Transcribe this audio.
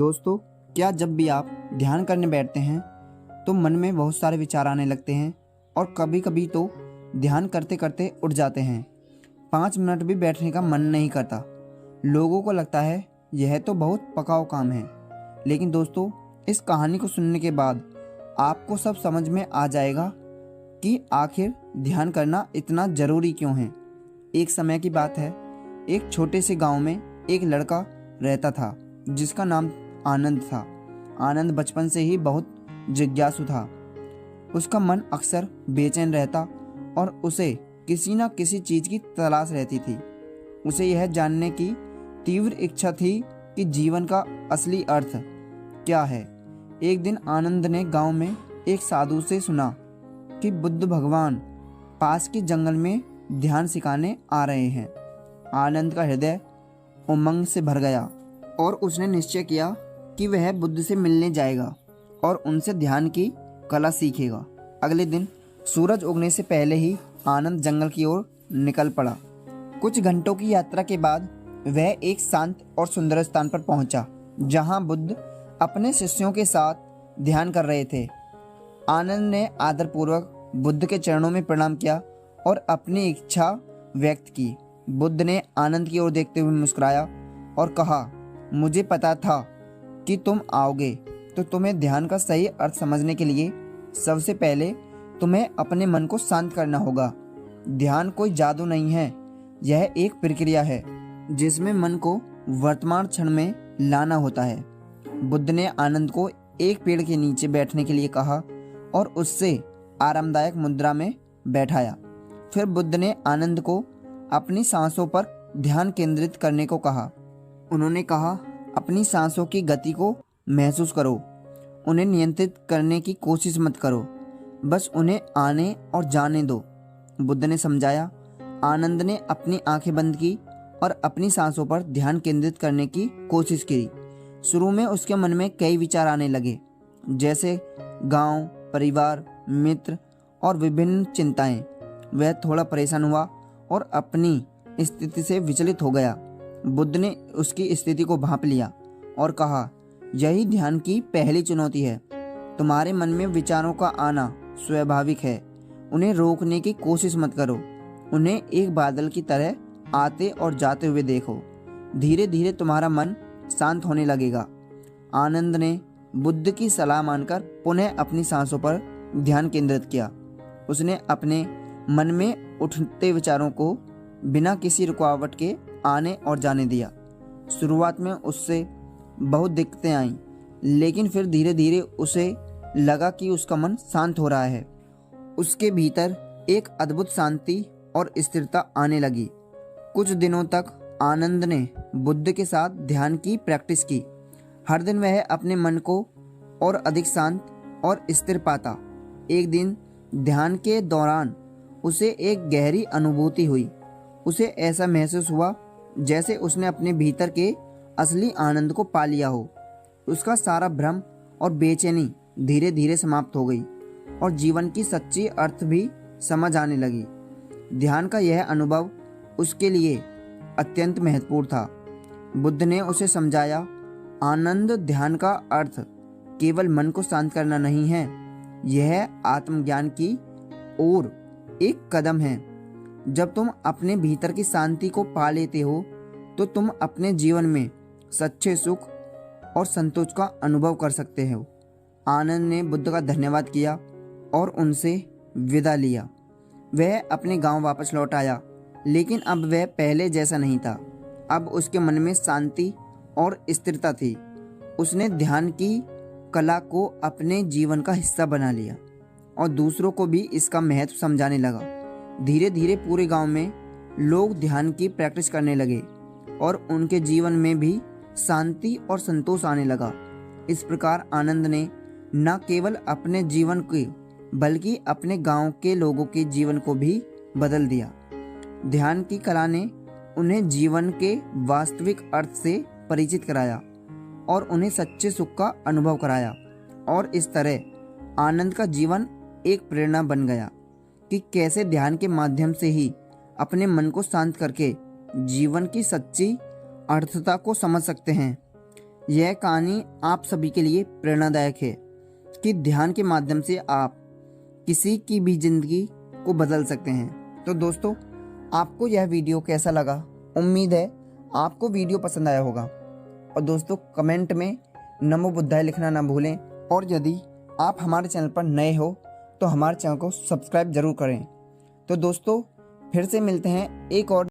दोस्तों, क्या जब भी आप ध्यान करने बैठते हैं तो मन में बहुत सारे विचार आने लगते हैं और कभी कभी तो ध्यान करते करते उठ जाते हैं। 5 मिनट भी बैठने का मन नहीं करता। लोगों को लगता है यह तो बहुत पकाऊ काम है, लेकिन दोस्तों, इस कहानी को सुनने के बाद आपको सब समझ में आ जाएगा कि आखिर ध्यान करना इतना ज़रूरी क्यों है। एक समय की बात है, एक छोटे से गांव में एक लड़का रहता था जिसका नाम आनंद था। आनंद बचपन से ही बहुत जिज्ञासु था। उसका मन अक्सर बेचैन रहता और उसे किसी न किसी चीज़ की तलाश रहती थी। उसे यह जानने की तीव्र इच्छा थी कि जीवन का असली अर्थ क्या है। एक दिन आनंद ने गांव में एक साधु से सुना कि बुद्ध भगवान पास के जंगल में ध्यान सिखाने आ रहे हैं। आनंद का हृदय उमंग से भर गया और उसने निश्चय किया कि वह बुद्ध से मिलने जाएगा और उनसे ध्यान की कला सीखेगा। अगले दिन सूरज उगने से पहले ही आनंद जंगल की ओर निकल पड़ा। कुछ घंटों की यात्रा के बाद वह एक शांत और सुंदर स्थान पर पहुंचा, जहां बुद्ध अपने शिष्यों के साथ ध्यान कर रहे थे। आनंद ने आदरपूर्वक बुद्ध के चरणों में प्रणाम किया और अपनी इच्छा व्यक्त की। बुद्ध ने आनंद की ओर देखते हुए मुस्कुराया और कहा, मुझे पता था कि तुम आओगे, तो तुम्हें ध्यान का सही अर्थ समझने के लिए सबसे पहले तुम्हें अपने मन को शांत करना होगा। ध्यान कोई जादू नहीं है, यह एक प्रक्रिया है जिसमें मन को वर्तमान क्षण में लाना होता है। बुद्ध ने आनंद को एक पेड़ के नीचे बैठने के लिए कहा और उससे आरामदायक मुद्रा में बैठाया। फिर बुद्ध ने आनंद को अपनी सांसों पर ध्यान केंद्रित करने को कहा। उन्होंने कहा, अपनी सांसों की गति को महसूस करो, उन्हें नियंत्रित करने की कोशिश मत करो, बस उन्हें आने और जाने दो। बुद्ध ने समझाया। आनंद ने अपनी आंखें बंद की और अपनी सांसों पर ध्यान केंद्रित करने की कोशिश की। शुरू में उसके मन में कई विचार आने लगे, जैसे गांव, परिवार, मित्र और विभिन्न चिंताएं। वह थोड़ा परेशान हुआ और अपनी स्थिति से विचलित हो गया। बुद्ध ने उसकी स्थिति को भांप लिया और कहा, यही ध्यान की पहली चुनौती है। तुम्हारे मन में विचारों का आना स्वाभाविक है, उन्हें रोकने की कोशिश मत करो। उन्हें एक बादल की तरह आते और जाते हुए देखो। धीरे धीरे तुम्हारा मन शांत होने लगेगा। आनंद ने बुद्ध की सलाह मानकर पुनः अपनी सांसों पर ध्यान केंद्रित किया। उसने अपने मन में उठते विचारों को बिना किसी रुकावट के आने और जाने दिया। शुरुआत में उससे बहुत दिक्कतें आईं, लेकिन फिर धीरे धीरे उसे लगा कि उसका मन शांत हो रहा है। उसके भीतर एक अद्भुत शांति और स्थिरता आने लगी। कुछ दिनों तक आनंद ने बुद्ध के साथ ध्यान की प्रैक्टिस की। हर दिन वह अपने मन को और अधिक शांत और स्थिर पाता। एक दिन ध्यान के दौरान उसे एक गहरी अनुभूति हुई। उसे ऐसा महसूस हुआ जैसे उसने अपने भीतर के असली आनंद को पा लिया हो। उसका सारा भ्रम और बेचैनी धीरे धीरे समाप्त हो गई और जीवन की सच्ची अर्थ भी समझ आने लगी। ध्यान का यह अनुभव उसके लिए अत्यंत महत्वपूर्ण था। बुद्ध ने उसे समझाया, आनंद, ध्यान का अर्थ केवल मन को शांत करना नहीं है, यह आत्मज्ञान की ओर एक कदम है। जब तुम अपने भीतर की शांति को पा लेते हो तो तुम अपने जीवन में सच्चे सुख और संतोष का अनुभव कर सकते हो। आनंद ने बुद्ध का धन्यवाद किया और उनसे विदा लिया। वह अपने गांव वापस लौट आया, लेकिन अब वह पहले जैसा नहीं था। अब उसके मन में शांति और स्थिरता थी। उसने ध्यान की कला को अपने जीवन का हिस्सा बना लिया और दूसरों को भी इसका महत्व समझाने लगा। धीरे धीरे पूरे गांव में लोग ध्यान की प्रैक्टिस करने लगे और उनके जीवन में भी शांति और संतोष आने लगा। इस प्रकार आनंद ने न केवल अपने जीवन को बल्कि अपने गांव के लोगों के जीवन को भी बदल दिया। ध्यान की कला ने उन्हें जीवन के वास्तविक अर्थ से परिचित कराया और उन्हें सच्चे सुख का अनुभव कराया। और इस तरह आनंद का जीवन एक प्रेरणा बन गया कि कैसे ध्यान के माध्यम से ही अपने मन को शांत करके जीवन की सच्ची अर्थता को समझ सकते हैं। यह कहानी आप सभी के लिए प्रेरणादायक है कि ध्यान के माध्यम से आप किसी की भी जिंदगी को बदल सकते हैं। तो दोस्तों, आपको यह वीडियो कैसा लगा? उम्मीद है आपको वीडियो पसंद आया होगा। और दोस्तों, कमेंट में नमो बुद्धाय लिखना ना भूलें। और यदि आप हमारे चैनल पर नए हो तो हमारे चैनल को सब्सक्राइब जरूर करें। तो दोस्तों, फिर से मिलते हैं एक और